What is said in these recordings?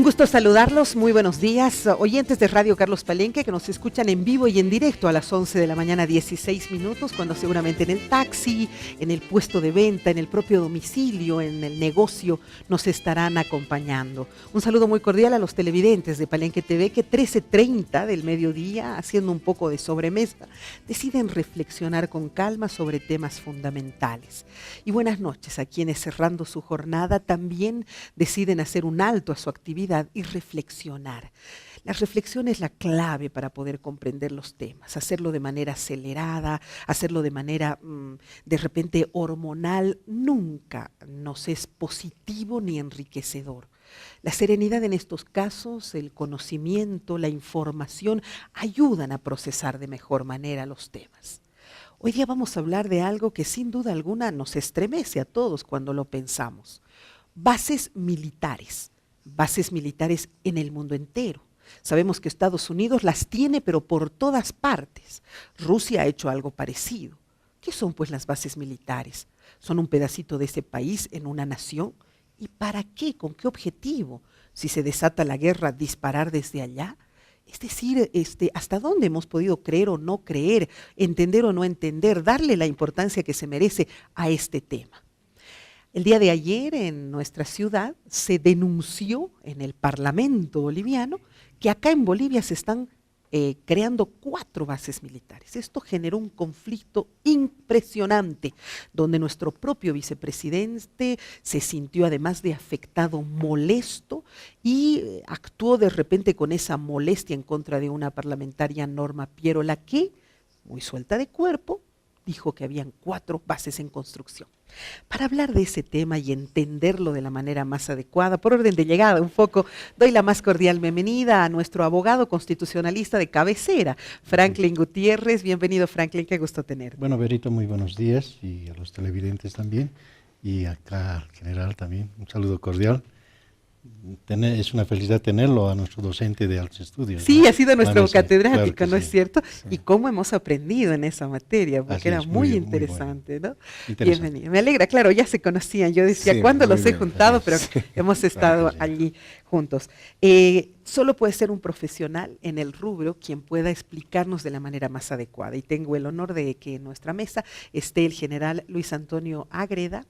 gusto saludarlos, muy buenos días, oyentes de Radio Carlos Palenque que nos escuchan en vivo y en directo a las 11 de la mañana, 16 minutos, cuando seguramente en el taxi, en el puesto de venta, en el propio domicilio, en el negocio, nos estarán acompañando. Un saludo muy cordial a los televidentes de Palenque TV que 13:30 del mediodía, haciendo un poco de sobremesa, deciden reflexionar con calma sobre temas fundamentales. Y buenas noches a quienes cerrando su jornada también deciden hacer un alto a su actividad y reflexionar. La reflexión es la clave para poder comprender los temas, hacerlo de manera acelerada, hacerlo de manera de repente hormonal, nunca nos es positivo ni enriquecedor. La serenidad en estos casos, el conocimiento, la información, ayudan a procesar de mejor manera los temas. Hoy día vamos a hablar de algo que sin duda alguna nos estremece a todos cuando lo pensamos. Bases militares en el mundo entero. Sabemos que Estados Unidos las tiene, pero por todas partes. Rusia ha hecho algo parecido. ¿Qué son pues las bases militares? ¿Son un pedacito de ese país en una nación? ¿Y para qué? ¿Con qué objetivo? Si se desata la guerra, disparar desde allá. Es decir, ¿hasta dónde hemos podido creer o no creer, entender o no entender, darle la importancia que se merece a este tema? El día de ayer en nuestra ciudad se denunció en el Parlamento boliviano que acá en Bolivia se están creando 4 bases militares. Esto generó un conflicto impresionante, donde nuestro propio vicepresidente se sintió, además de afectado, molesto y actuó de repente con esa molestia en contra de una parlamentaria, Norma Piero, la que, muy suelta de cuerpo, dijo que habían 4 bases en construcción. Para hablar de ese tema y entenderlo de la manera más adecuada, por orden de llegada un poco, doy la más cordial bienvenida a nuestro abogado constitucionalista de cabecera, Franklin Gutiérrez. Bienvenido, Franklin, qué gusto tenerte. Bueno, Berito, muy buenos días, y a los televidentes también, y acá al general también, un saludo cordial. Es una felicidad tenerlo a nuestro docente de altos estudios. Sí, ¿no? ha sido nuestro catedrático, claro ¿no sí. es cierto? Sí. Y cómo hemos aprendido en esa materia, porque Así era es, muy bueno. interesante, ¿no? Interesante. Bienvenido. Me alegra, claro, ya se conocían. Yo decía, Sí, ¿cuándo muy los he bien, juntado? Pero sí. hemos estado Claro que sí. allí juntos. Solo puede ser un profesional en el rubro quien pueda explicarnos de la manera más adecuada. Y tengo el honor de que en nuestra mesa esté el general Luis Antonio Ágreda.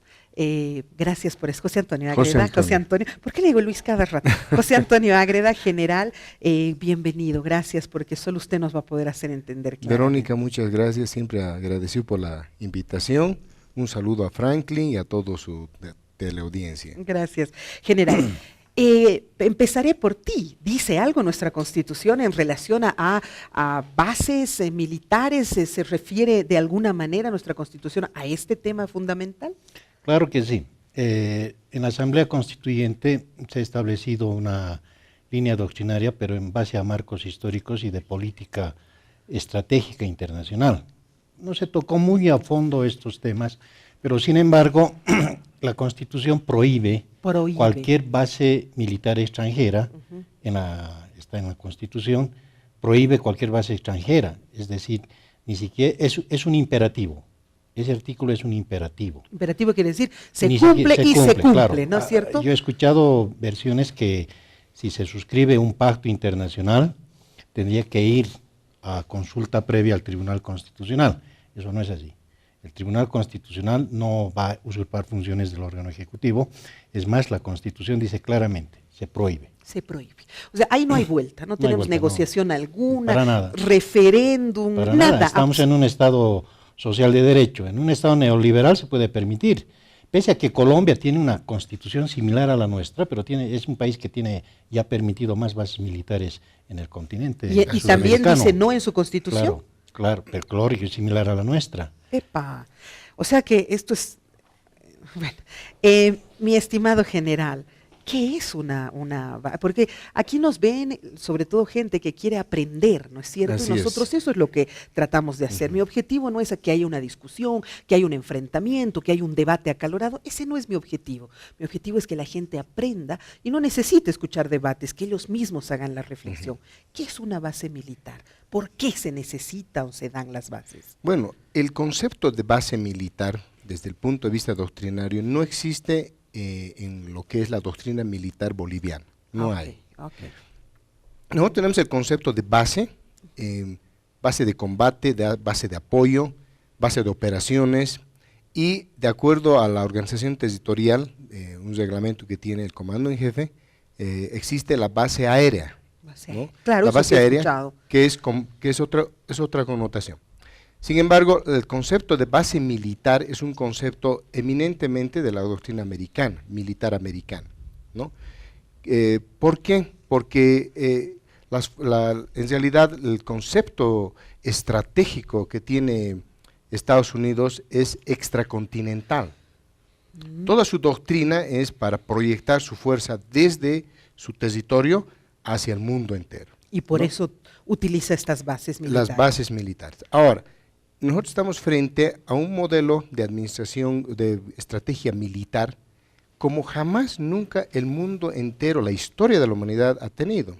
Gracias por eso. José Antonio Ágreda. José Antonio. ¿Por qué le digo Luis cada rato? José Antonio Ágreda, general, bienvenido. Gracias, porque solo usted nos va a poder hacer entender claramente. Verónica, muchas gracias. Siempre agradecido por la invitación. Un saludo a Franklin y a toda su teleaudiencia. Gracias, general. Empezaré por ti. ¿Dice algo nuestra Constitución en relación a bases militares? ¿Se refiere de alguna manera nuestra Constitución a este tema fundamental? Claro que sí. En la Asamblea Constituyente se ha establecido una línea doctrinaria, pero en base a marcos históricos y de política estratégica internacional. No se tocó muy a fondo estos temas, pero sin embargo la Constitución prohíbe cualquier base militar extranjera, está en la Constitución, prohíbe cualquier base extranjera, es decir, ni siquiera es un imperativo. Ese artículo es un imperativo. Imperativo quiere decir se cumple, claro. ¿no es cierto? Yo he escuchado versiones que si se suscribe un pacto internacional, tendría que ir a consulta previa al Tribunal Constitucional. Eso no es así. El Tribunal Constitucional no va a usurpar funciones del órgano ejecutivo. Es más, la Constitución dice claramente, se prohíbe. Se prohíbe. O sea, ahí no hay vuelta, no tenemos negociación alguna, para nada. Referéndum, Para nada. Estamos en un Estado social de derecho. En un Estado neoliberal se puede permitir. Pese a que Colombia tiene una constitución similar a la nuestra, pero es un país que tiene ya permitido más bases militares en el continente. Y también dice no en su constitución. Claro, pero claro que es similar a la nuestra. Epa. O sea que esto es... Bueno, mi estimado general, ¿qué es una? Porque aquí nos ven sobre todo gente que quiere aprender, ¿no es cierto? Así Nosotros eso es lo que tratamos de hacer. Mi objetivo no es que haya una discusión, que haya un enfrentamiento, que haya un debate acalorado. Ese no es mi objetivo. Mi objetivo es que la gente aprenda y no necesite escuchar debates, que ellos mismos hagan la reflexión. ¿Qué es una base militar? ¿Por qué se necesita o se dan las bases? Bueno, el concepto de base militar, desde el punto de vista doctrinario, no existe en lo que es la doctrina militar boliviana. No hay. Okay. Nosotros tenemos el concepto de base, base de combate, base de apoyo, base de operaciones, y de acuerdo a la organización territorial, un reglamento que tiene el comando en jefe, existe la base aérea. ¿No? Claro, la base aérea, que es otra connotación. Sin embargo, el concepto de base militar es un concepto eminentemente de la doctrina americana, militar americana, ¿no? ¿Por qué? Porque en realidad el concepto estratégico que tiene Estados Unidos es extracontinental. Toda su doctrina es para proyectar su fuerza desde su territorio hacia el mundo entero. Y por eso utiliza estas bases militares. Las bases militares. Ahora, nosotros estamos frente a un modelo de administración, de estrategia militar, como jamás nunca el mundo entero, la historia de la humanidad ha tenido.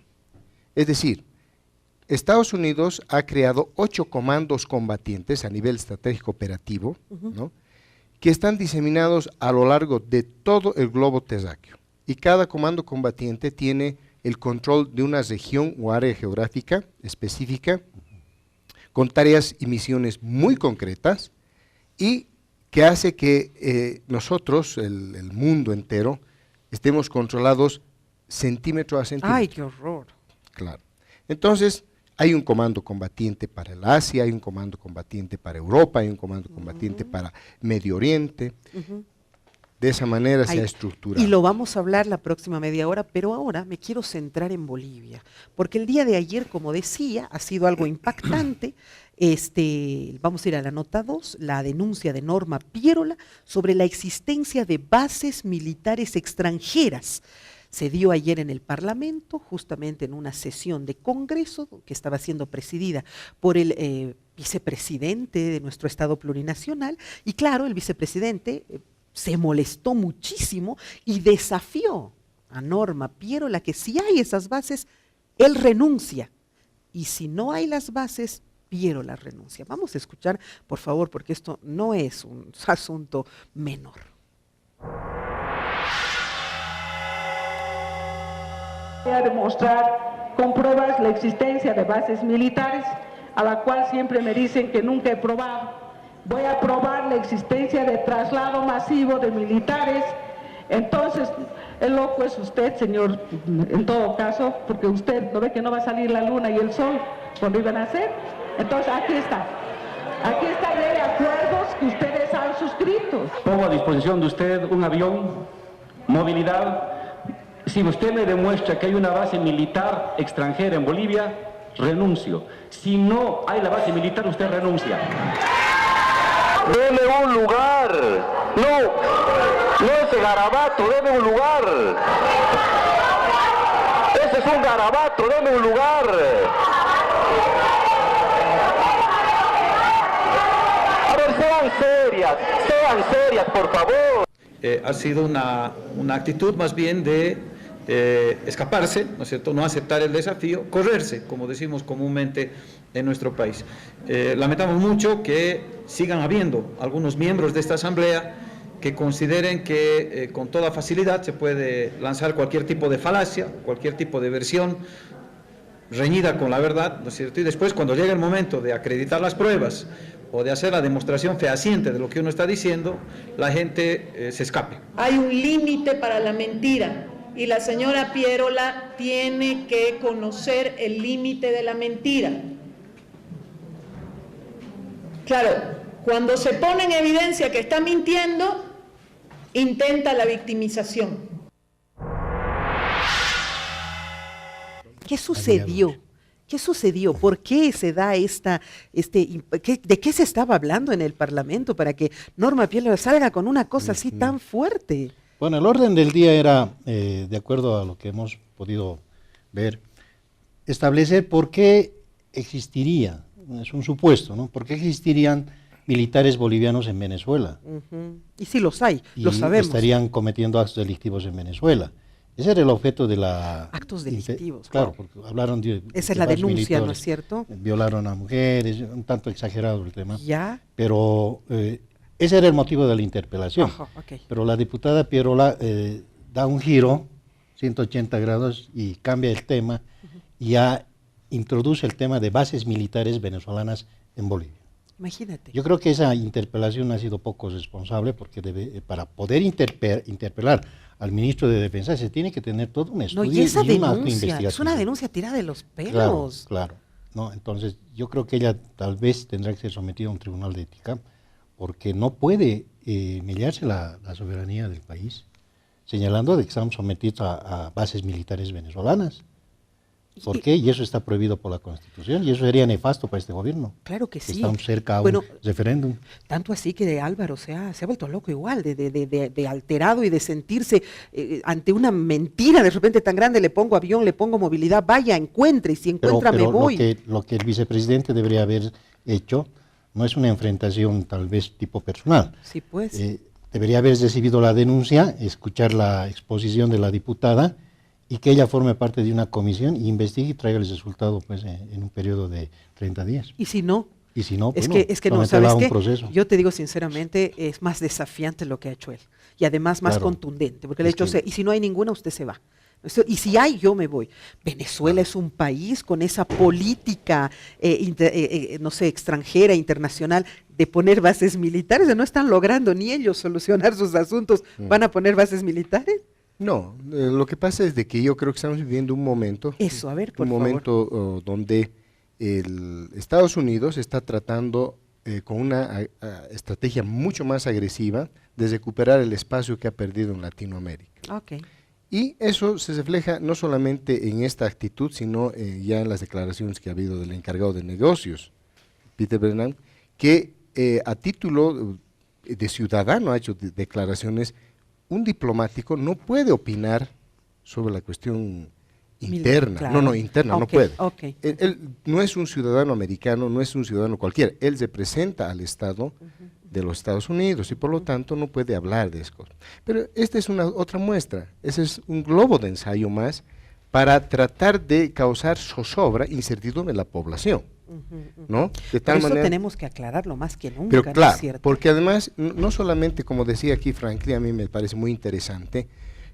Es decir, Estados Unidos ha creado 8 comandos combatientes a nivel estratégico operativo, ¿no? Que están diseminados a lo largo de todo el globo terráqueo. Y cada comando combatiente tiene el control de una región o área geográfica específica, con tareas y misiones muy concretas, y que hace que nosotros, el mundo entero, estemos controlados centímetro a centímetro. ¡Ay, qué horror! Claro. Entonces, hay un comando combatiente para el Asia, hay un comando combatiente para Europa, hay un comando combatiente para Medio Oriente. De esa manera se ha estructurado. Y lo vamos a hablar la próxima media hora, pero ahora me quiero centrar en Bolivia, porque el día de ayer, como decía, ha sido algo impactante. Vamos a ir a la nota 2, la denuncia de Norma Piérola sobre la existencia de bases militares extranjeras. Se dio ayer en el Parlamento, justamente en una sesión de Congreso que estaba siendo presidida por el vicepresidente de nuestro Estado plurinacional, y claro, el vicepresidente se molestó muchísimo y desafió a Norma Piérola que si hay esas bases, él renuncia, y si no hay las bases, Piérola renuncia. Vamos a escuchar, por favor, porque esto no es un asunto menor. Voy a demostrar con pruebas la existencia de bases militares, a la cual siempre me dicen que nunca he probado. Voy a probar la existencia de traslado masivo de militares. Entonces, el loco es usted, señor, en todo caso, porque usted no ve que no va a salir la luna y el sol cuando iban a hacer. Entonces, aquí está. Aquí está la ley de acuerdos que ustedes han suscrito. Pongo a disposición de usted un avión, movilidad. Si usted me demuestra que hay una base militar extranjera en Bolivia, renuncio. Si no hay la base militar, usted renuncia. Deme un lugar. No ese garabato, deme un lugar. Ese es un garabato, deme un lugar. A ver, sean serias, por favor. Ha sido una actitud más bien de escaparse, ¿no es cierto?, no aceptar el desafío, correrse, como decimos comúnmente en nuestro país. Lamentamos mucho que sigan habiendo algunos miembros de esta asamblea que consideren que con toda facilidad se puede lanzar cualquier tipo de falacia, cualquier tipo de versión reñida con la verdad, ¿no es cierto?, y después cuando llega el momento de acreditar las pruebas o de hacer la demostración fehaciente de lo que uno está diciendo, la gente se escape. Hay un límite para la mentira y la señora Piérola tiene que conocer el límite de la mentira. Claro, cuando se pone en evidencia que está mintiendo, intenta la victimización. ¿Qué sucedió? ¿Qué sucedió? ¿Por qué se da de qué se estaba hablando en el Parlamento para que Norma Piérola salga con una cosa así tan fuerte? Bueno, el orden del día era, de acuerdo a lo que hemos podido ver, establecer por qué existiría, es un supuesto, ¿no? ¿Por qué existirían militares bolivianos en Venezuela? Y sí los hay, lo sabemos. Estarían cometiendo actos delictivos en Venezuela. Ese era el objeto de la... Actos delictivos. Claro, porque hablaron de... Esa es la denuncia, ¿no es cierto? Violaron a mujeres, un tanto exagerado el tema. Ya. Pero ese era el motivo de la interpelación. Okay. Pero la diputada Piérola da un giro 180 grados y cambia el tema y ya introduce el tema de bases militares venezolanas en Bolivia. Imagínate. Yo creo que esa interpelación ha sido poco responsable porque para poder interpelar al ministro de Defensa se tiene que tener todo un estudio y esa una denuncia, investigación. es una denuncia tirada de los pelos. Claro. No, entonces yo creo que ella tal vez tendrá que ser sometida a un tribunal de ética porque no puede mediarse la soberanía del país, señalando de que estamos sometidos a bases militares venezolanas. ¿Por qué? Y eso está prohibido por la Constitución y eso sería nefasto para este gobierno. Claro que sí. Estamos cerca a un referéndum. Tanto así que Álvaro se ha vuelto loco igual, de alterado y de sentirse ante una mentira de repente tan grande, le pongo avión, le pongo movilidad, vaya, encuentre, y si encuentra me voy. Lo que el vicepresidente debería haber hecho no es una enfrentación tal vez tipo personal. Sí, pues. Debería haber recibido la denuncia, escuchar la exposición de la diputada, y que ella forme parte de una comisión y investigue y traiga el resultado pues, en un periodo de 30 días. ¿Y si no? Y si no, pues es que no, ¿sabes qué? Proceso. Yo te digo sinceramente, es más desafiante lo que ha hecho él. Y además más contundente, porque le ha dicho, y si no hay ninguna, usted se va. Y si hay, yo me voy. Venezuela es un país con esa política, no sé, extranjera, internacional, de poner bases militares. No están logrando ni ellos solucionar sus asuntos. ¿Van a poner bases militares? No, lo que pasa es de que yo creo que estamos viviendo un momento, donde Estados Unidos está tratando con una estrategia mucho más agresiva de recuperar el espacio que ha perdido en Latinoamérica. Okay. Y eso se refleja no solamente en esta actitud, sino ya en las declaraciones que ha habido del encargado de negocios, Peter Brennan, que a título de ciudadano ha hecho declaraciones. Un diplomático no puede opinar sobre la cuestión interna. Claro. Interna, no puede. Okay. Él no es un ciudadano americano, no es un ciudadano cualquiera. Él representa al Estado de los Estados Unidos y por lo tanto no puede hablar de eso. Pero esta es otra muestra. Ese es un globo de ensayo más para tratar de causar zozobra, incertidumbre en la población. ¿No? De tal manera, tenemos que aclararlo más que nunca. Pero claro, ¿no es porque además, no solamente, como decía aquí Franklin, a mí me parece muy interesante,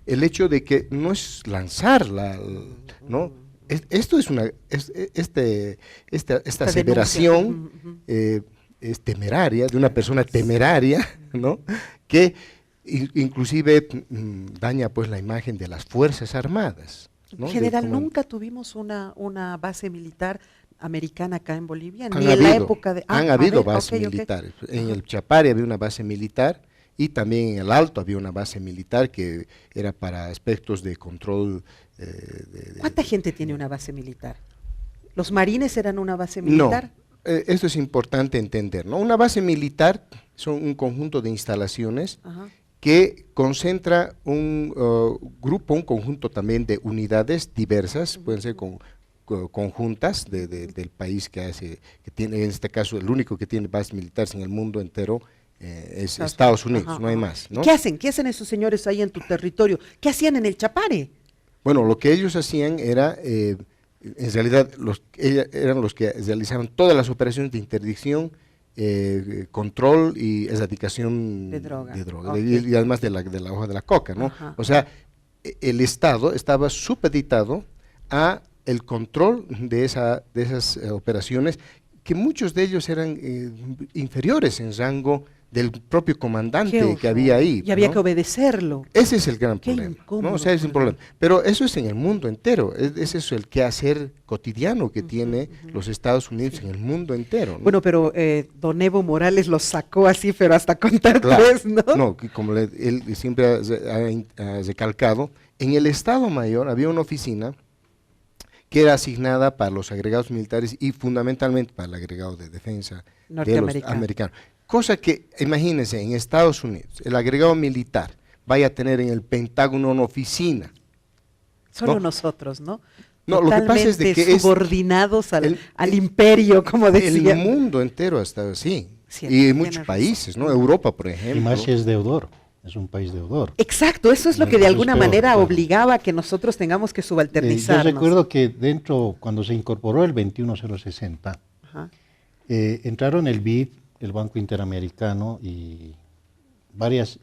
el hecho de que no es lanzar ¿no? Esto es esta aseveración es temeraria, de una persona temeraria, ¿no? Que inclusive daña pues la imagen de las Fuerzas Armadas. ¿no? General, nunca tuvimos una base militar americana acá en Bolivia, ni en la época de... Han habido bases militares. En el Chapare había una base militar y también en el Alto había una base militar que era para aspectos de control. ¿Cuánta gente tiene una base militar? ¿Los marines eran una base militar? No, esto es importante entender, ¿no? Una base militar son un conjunto de instalaciones que concentra un grupo, un conjunto también de unidades diversas, pueden ser conjuntas del país que tiene, en este caso, el único que tiene bases militares en el mundo entero es Estados Unidos, no hay más, ¿no? ¿Qué hacen? ¿Qué hacen esos señores ahí en tu territorio? ¿Qué hacían en el Chapare? Bueno, lo que ellos hacían era, en realidad, eran los que realizaban todas las operaciones de interdicción, control y erradicación de droga, y además de la hoja de la coca, ¿no? O sea, el Estado estaba supeditado a el control de esas operaciones, que muchos de ellos eran inferiores en rango del propio comandante que había ahí. Y había que obedecerlo. Ese es el gran problema. ¿no? O sea, es un problema. Pero eso es en el mundo entero, es eso el quehacer cotidiano que tiene los Estados Unidos en el mundo entero. ¿no? Bueno, pero don Evo Morales los sacó así, pero hasta contar tres, ¿no? No, como él siempre ha recalcado, en el Estado Mayor había una oficina que era asignada para los agregados militares y fundamentalmente para el agregado de defensa de los americanos. Cosa que, imagínense, en Estados Unidos, el agregado militar vaya a tener en el Pentágono una oficina. Solo nosotros, ¿no? No, lo que pasa es de que subordinados al imperio, como decía. El mundo entero ha estado así. Y en muchos países, ¿no? Europa, por ejemplo. Y más si es deudor. Es un país deudor. Exacto, eso es lo que de alguna manera obligaba a que nosotros tengamos que subalternizarnos. Yo recuerdo que cuando se incorporó el 21060, entraron el BID, el Banco Interamericano y varios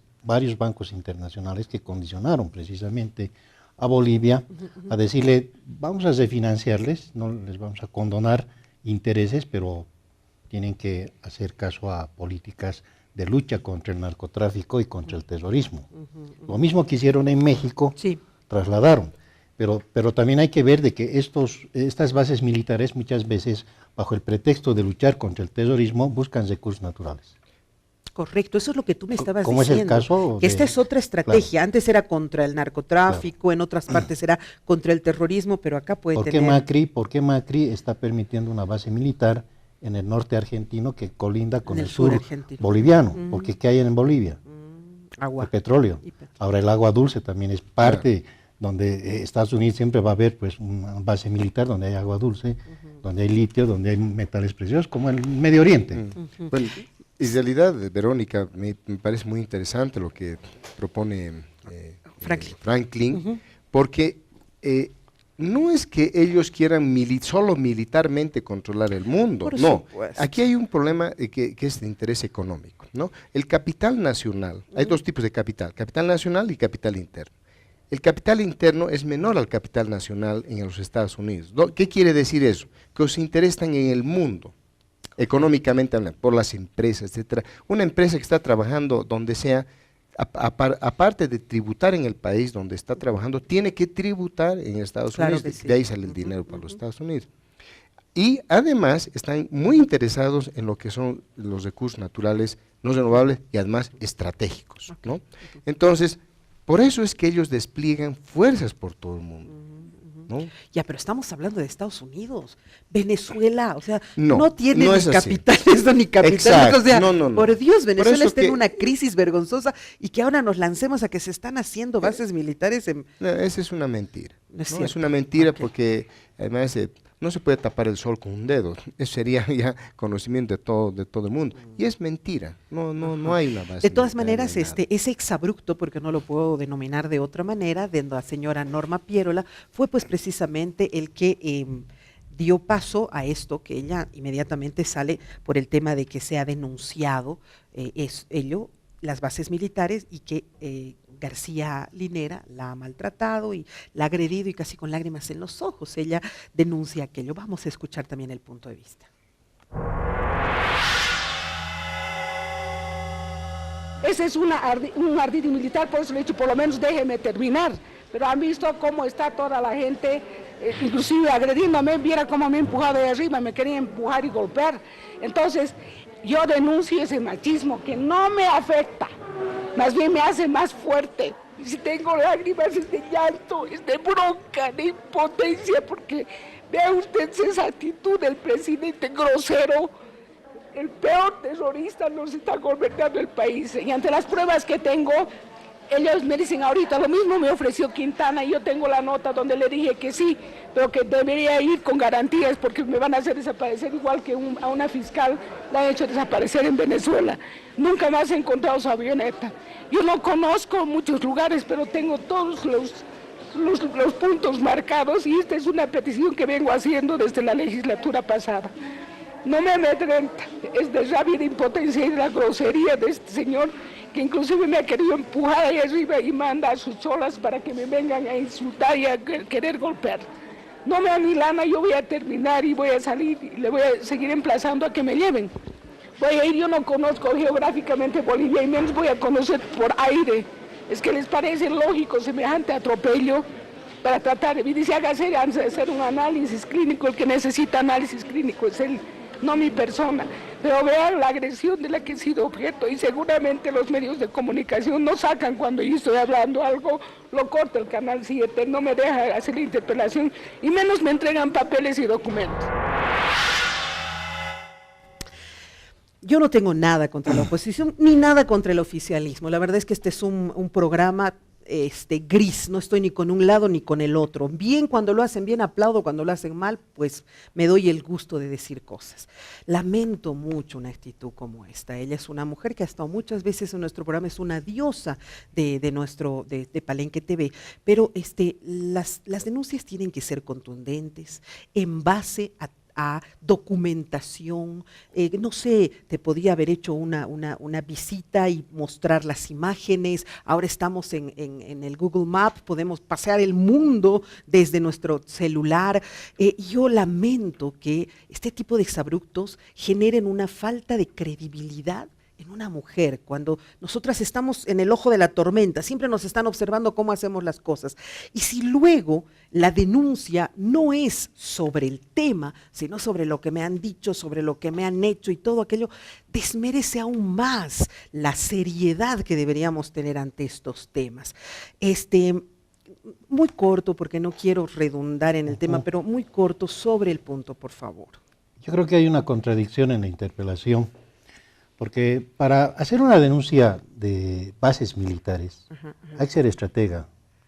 bancos internacionales que condicionaron precisamente a Bolivia a decirle, vamos a refinanciarles, no les vamos a condonar intereses, pero tienen que hacer caso a políticas de lucha contra el narcotráfico y contra el terrorismo. Lo mismo que hicieron en México, Sí. trasladaron. Pero también hay que ver de que estas bases militares muchas veces, bajo el pretexto de luchar contra el terrorismo, buscan recursos naturales. Correcto, eso es lo que tú me estabas ¿Cómo es diciendo. el caso que de- esta es otra estrategia. Claro. Antes era contra el narcotráfico, en otras partes era contra el terrorismo, pero acá puede ¿Por qué tener... Macri está permitiendo una base militar en el norte argentino que colinda con En el el sur sur argentino. boliviano? Porque ¿qué hay en Bolivia? Agua. El petróleo. Y petróleo. Ahora el agua dulce también es parte donde Estados Unidos siempre va a haber pues una base militar donde hay agua dulce, donde hay litio, donde hay metales preciosos, como en el Medio Oriente. Bueno, en realidad, Verónica, me parece muy interesante lo que propone Franklin, porque no es que ellos quieran solo militarmente controlar el mundo, Por no. supuesto. Aquí hay un problema que es de interés económico, ¿no? El capital nacional, hay dos tipos de capital nacional y capital interno. El capital interno es menor al capital nacional en los Estados Unidos. ¿Qué quiere decir eso? Que los intereses están en el mundo, económicamente hablando, por las empresas, etcétera. Una empresa que está trabajando donde sea, aparte de tributar en el país donde está trabajando, tiene que tributar en Estados Claro Unidos, que sí. de ahí sale el dinero para los Estados Unidos. Y además están muy interesados en lo que son los recursos naturales no renovables y además estratégicos, ¿no? Entonces, por eso es que ellos despliegan fuerzas por todo el mundo, ¿no? Ya, pero estamos hablando de Estados Unidos, Venezuela, o sea, No, no tiene no ni es así. capitales ni capitales, Exacto, o sea, no. por Dios, Venezuela eso está en que- una crisis vergonzosa y que ahora nos lancemos a que se están haciendo bases militares en... No, esa es una mentira. No es ¿no? cierto. Es una mentira Ok. porque además no se puede tapar el sol con un dedo. Eso sería ya conocimiento de todo el mundo. Y es mentira. No hay una base. De todas militar, maneras, no hay nada. ese exabrupto, porque no lo puedo denominar de otra manera, de la señora Norma Piérola, fue pues precisamente el que dio paso a esto, que ella inmediatamente sale por el tema de que se ha denunciado las bases militares y que García Linera la ha maltratado y la ha agredido y casi con lágrimas en los ojos. Ella denuncia aquello. Vamos a escuchar también el punto de vista. Ese es un ardid militar, por eso le he dicho, por lo menos déjeme terminar. Pero han visto cómo está toda la gente, inclusive agrediéndome, viera cómo me ha empujado de arriba, me quería empujar y golpear. Entonces, yo denuncio ese machismo que no me afecta, más bien me hace más fuerte. Y si tengo lágrimas es de llanto, es de bronca, de impotencia, porque vea usted esa actitud del presidente grosero. El peor terrorista nos está gobernando el país. Y ante las pruebas que tengo, ellos me dicen ahorita, lo mismo me ofreció Quintana, y yo tengo la nota donde le dije que sí, pero que debería ir con garantías porque me van a hacer desaparecer igual que a una fiscal la han hecho desaparecer en Venezuela. Nunca más he encontrado su avioneta. Yo no conozco muchos lugares, pero tengo todos los puntos marcados y esta es una petición que vengo haciendo desde la legislatura pasada. No me amedrenta, es de rabia y de impotencia y de la grosería de este señor que inclusive me ha querido empujar ahí arriba y manda a sus cholas para que me vengan a insultar y a querer golpear. No me dan ni lana, yo voy a terminar y voy a salir y le voy a seguir emplazando a que me lleven. Voy a ir, yo no conozco geográficamente Bolivia y menos voy a conocer por aire. Es que les parece lógico semejante atropello para tratar, y dice, hágase hacer un análisis clínico, el que necesita análisis clínico es él, no mi persona. Pero vean la agresión de la que he sido objeto y seguramente los medios de comunicación no sacan cuando yo estoy hablando algo, lo corta el Canal 7, no me deja hacer la interpelación y menos me entregan papeles y documentos. Yo no tengo nada contra la oposición ni nada contra el oficialismo. La verdad es que este es un programa gris, no estoy ni con un lado ni con el otro. Bien cuando lo hacen bien, aplaudo, cuando lo hacen mal, pues me doy el gusto de decir cosas. Lamento mucho una actitud como esta. Ella es una mujer que ha estado muchas veces en nuestro programa, es una diosa de Palenque TV, pero las denuncias tienen que ser contundentes en base a a documentación. No sé, te podía haber hecho una visita y mostrar las imágenes. Ahora estamos en el Google Maps, podemos pasear el mundo desde nuestro celular. Yo lamento que este tipo de exabruptos generen una falta de credibilidad en una mujer, cuando nosotras estamos en el ojo de la tormenta, siempre nos están observando cómo hacemos las cosas. Y si luego la denuncia no es sobre el tema, sino sobre lo que me han dicho, sobre lo que me han hecho y todo aquello, desmerece aún más la seriedad que deberíamos tener ante estos temas. Muy corto, porque no quiero redundar en el tema, pero muy corto sobre el punto, por favor. Yo creo que hay una contradicción en la interpelación. Porque para hacer una denuncia de bases militares hay que ser estratega.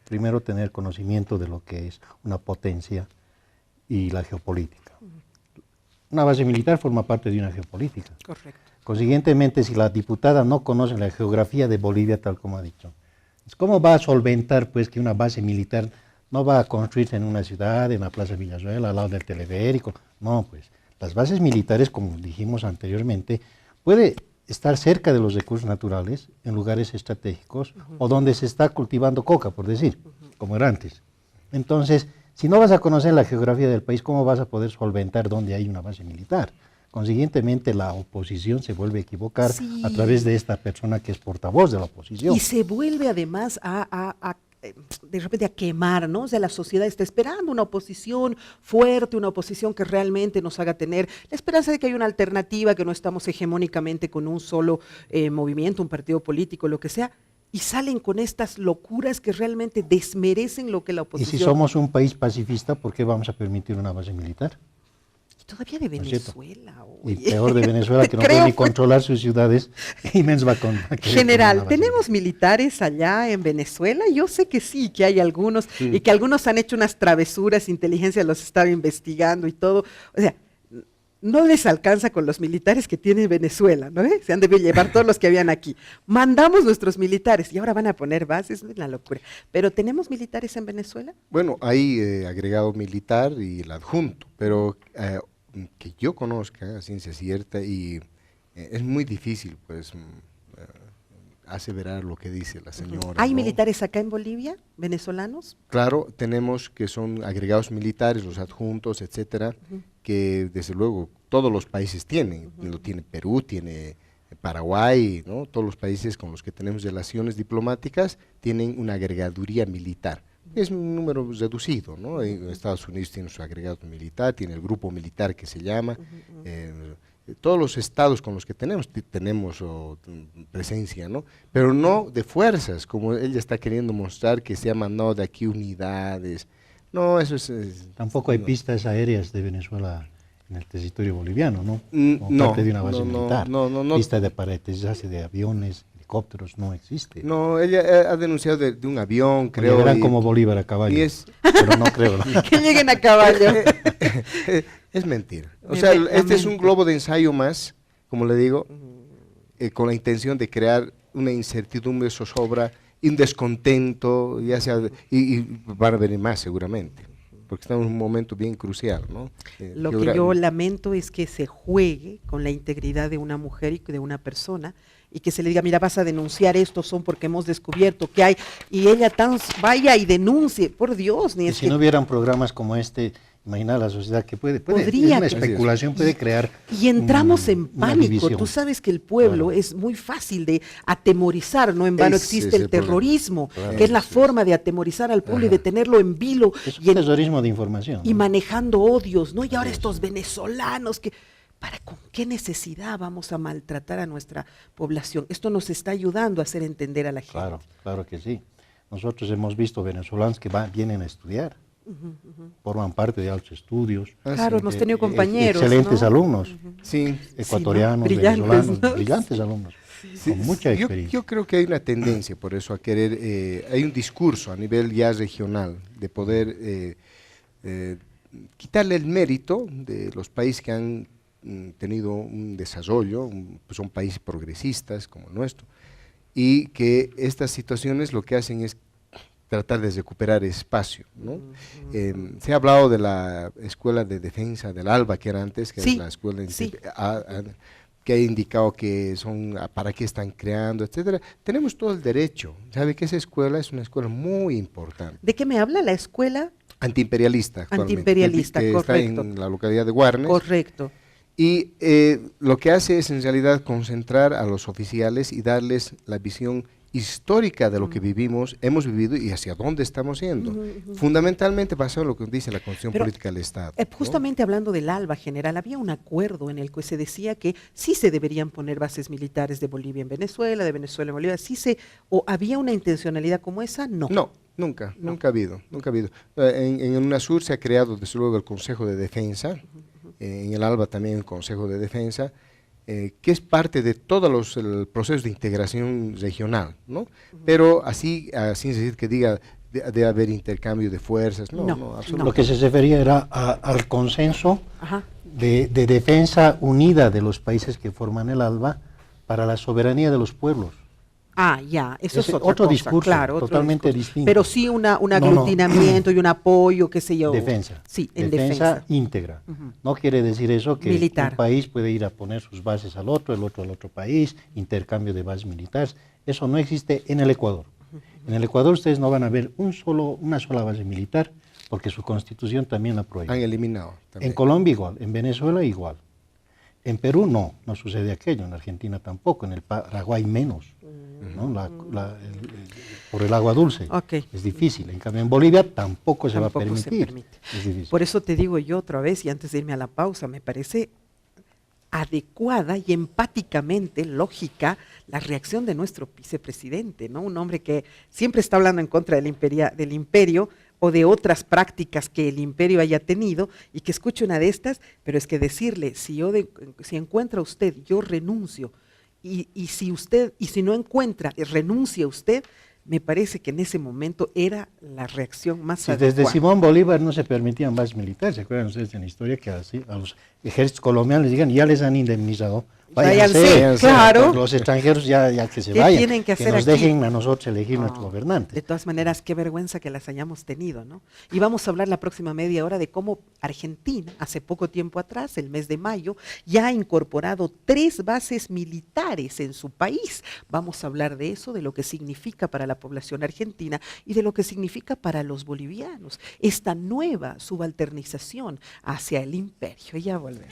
Primero tener conocimiento de lo que es una potencia y la geopolítica. Una base militar forma parte de una geopolítica. Correcto. Consiguientemente, si la diputada no conoce la geografía de Bolivia, tal como ha dicho, ¿cómo va a solventar pues que una base militar no va a construirse en una ciudad, en la Plaza Villazuela, al lado del teleférico? No, pues las bases militares, como dijimos anteriormente, puede estar cerca de los recursos naturales, en lugares estratégicos, o donde se está cultivando coca, por decir, como era antes. Entonces, si no vas a conocer la geografía del país, ¿cómo vas a poder solventar dónde hay una base militar? Consiguientemente, la oposición se vuelve a equivocar a través de esta persona que es portavoz de la oposición. Y se vuelve además de repente a quemar, ¿no? O sea, la sociedad está esperando una oposición fuerte, una oposición que realmente nos haga tener la esperanza de que hay una alternativa, que no estamos hegemónicamente con un solo movimiento, un partido político, lo que sea, y salen con estas locuras que realmente desmerecen lo que la oposición... Y si somos un país pacifista, ¿por qué vamos a permitir una base militar? Todavía de Venezuela. Y peor de Venezuela, que no puede ni controlar sus ciudades, y menos va con... General, ¿tenemos militares allá en Venezuela? Yo sé que sí, que hay algunos, y que algunos han hecho unas travesuras, inteligencia los estaba investigando y todo. O sea, no les alcanza con los militares que tiene Venezuela, ¿no? Se han debido llevar todos los que habían aquí. Mandamos nuestros militares y ahora van a poner bases, es una locura. ¿Pero tenemos militares en Venezuela? Bueno, hay agregado militar y el adjunto, pero... que yo conozca a ciencia cierta y es muy difícil pues aseverar lo que dice la señora. ¿Hay ¿no? militares acá en Bolivia, venezolanos? Claro, tenemos que son agregados militares, los adjuntos, etcétera, que desde luego todos los países tienen, lo tiene Perú, tiene Paraguay, ¿no? Todos los países con los que tenemos relaciones diplomáticas tienen una agregaduría militar. Es un número reducido, ¿no? Estados Unidos tiene su agregado militar, tiene el grupo militar que se llama, todos los estados con los que tenemos presencia, ¿no? Pero no de fuerzas, como ella está queriendo mostrar que se ha mandado de aquí unidades. No, eso es... Tampoco hay pistas aéreas de Venezuela en el territorio boliviano, ¿no? Como parte de una base militar. Pistas de aterrizaje de aviones, helicópteros, no existe. No, ella ha denunciado de un avión, creo. Llegarán como Bolívar a caballo, pero no creo. ¿no? Que lleguen a caballo. Es mentira. O sea, este es un globo de ensayo más, como le digo, con la intención de crear una incertidumbre, zozobra, un descontento, ya sea, y van a venir más seguramente, porque estamos en un momento bien crucial, ¿no? Lo que yo lamento es que se juegue con la integridad de una mujer y de una persona, y que se le diga, mira, vas a denunciar esto, son porque hemos descubierto que hay, y ella vaya y denuncie, por Dios. Ni y es si que no hubieran programas como este, imagina la sociedad que puede podría, es una especulación, puede crear y entramos en pánico. División. Tú sabes que el pueblo es muy fácil de atemorizar, no en vano existe el terrorismo, que es la forma de atemorizar al pueblo y de tenerlo en vilo. Es un terrorismo de información. Y manejando odios, ¿no? Y ahora estos venezolanos que... ¿Con qué necesidad vamos a maltratar a nuestra población? Esto nos está ayudando a hacer entender a la gente. Claro que sí. Nosotros hemos visto venezolanos que vienen a estudiar, forman parte de altos estudios. Claro, hemos tenido compañeros, excelentes, ¿no? Alumnos, sí, ecuatorianos, sí, ¿no? venezolanos, ¿no? brillantes alumnos, con mucha experiencia. Yo creo que hay una tendencia por eso a querer, hay un discurso a nivel ya regional de poder quitarle el mérito de los países que han tenido un desarrollo, son países progresistas como el nuestro, y que estas situaciones lo que hacen es tratar de recuperar espacio, ¿no? Se ha hablado de la Escuela de Defensa del ALBA, que era antes, que Sí, es la escuela sí. que ha indicado que son, para qué están creando, etcétera. Tenemos todo el derecho. ¿Sabe que esa escuela es una escuela muy importante? ¿De qué me habla la escuela? Antiimperialista actualmente. Antiimperialista, que correcto. está en la localidad de Guarnes. Correcto. Y lo que hace es en realidad concentrar a los oficiales y darles la visión histórica de lo que vivimos, hemos vivido y hacia dónde estamos yendo. Fundamentalmente basado en lo que dice la Constitución Pero, Política del Estado. Justamente hablando del ALBA general, había un acuerdo en el que se decía que sí se deberían poner bases militares de Bolivia en Venezuela, de Venezuela en Bolivia, o había una intencionalidad como esa, no. No, nunca ha habido. En UNASUR se ha creado desde luego el Consejo de Defensa, en el ALBA también el Consejo de Defensa, que es parte de todos el proceso de integración regional, ¿no? Pero así, sin decir que diga de haber intercambio de fuerzas, no, absolutamente. Lo que se refería era al consenso Ajá. de defensa unida de los países que forman el ALBA para la soberanía de los pueblos. Ah, ya, eso es otra otro cosa, discurso, claro, otro totalmente discurso. distinto. Pero sí un aglutinamiento y un apoyo, qué sé yo. Defensa. Sí, en defensa defensa. íntegra. No quiere decir eso que Militar. un país puede ir a poner sus bases al otro, el otro al otro país, intercambio de bases militares. Eso no existe en el Ecuador. En el Ecuador ustedes no van a ver una sola base militar, porque su constitución también la prohíbe. Han eliminado también. En Colombia igual, en Venezuela igual. En Perú no sucede aquello, en Argentina tampoco, en el Paraguay menos, ¿no? Por el agua dulce. Ok. Es difícil, en cambio en Bolivia tampoco se va a Tampoco se permitir. permite. Es difícil. Por eso te digo yo otra vez, y antes de irme a la pausa, me parece adecuada y empáticamente lógica la reacción de nuestro vicepresidente, ¿no? Un hombre que siempre está hablando en contra del imperio o de otras prácticas que el imperio haya tenido, y que escuche una de estas, pero es que decirle, si encuentra usted, yo renuncio, y si no encuentra, renuncia usted, me parece que en ese momento era la reacción más adecuada. Desde Simón Bolívar no se permitían bases militares, ¿se acuerdan ustedes en la historia que así a los ejércitos colombianos les digan, ya les han indemnizado? Váyanse, claro. Los extranjeros ya que se ¿Qué vayan, tienen que hacer nos aquí? dejen a nosotros elegir nuestros gobernantes. De todas maneras, qué vergüenza que las hayamos tenido, ¿no? Y vamos a hablar la próxima media hora de cómo Argentina, hace poco tiempo atrás, el mes de mayo, ya ha incorporado 3 bases militares en su país. Vamos a hablar de eso, de lo que significa para la población argentina y de lo que significa para los bolivianos, esta nueva subalternización hacia el imperio. Ya volvemos.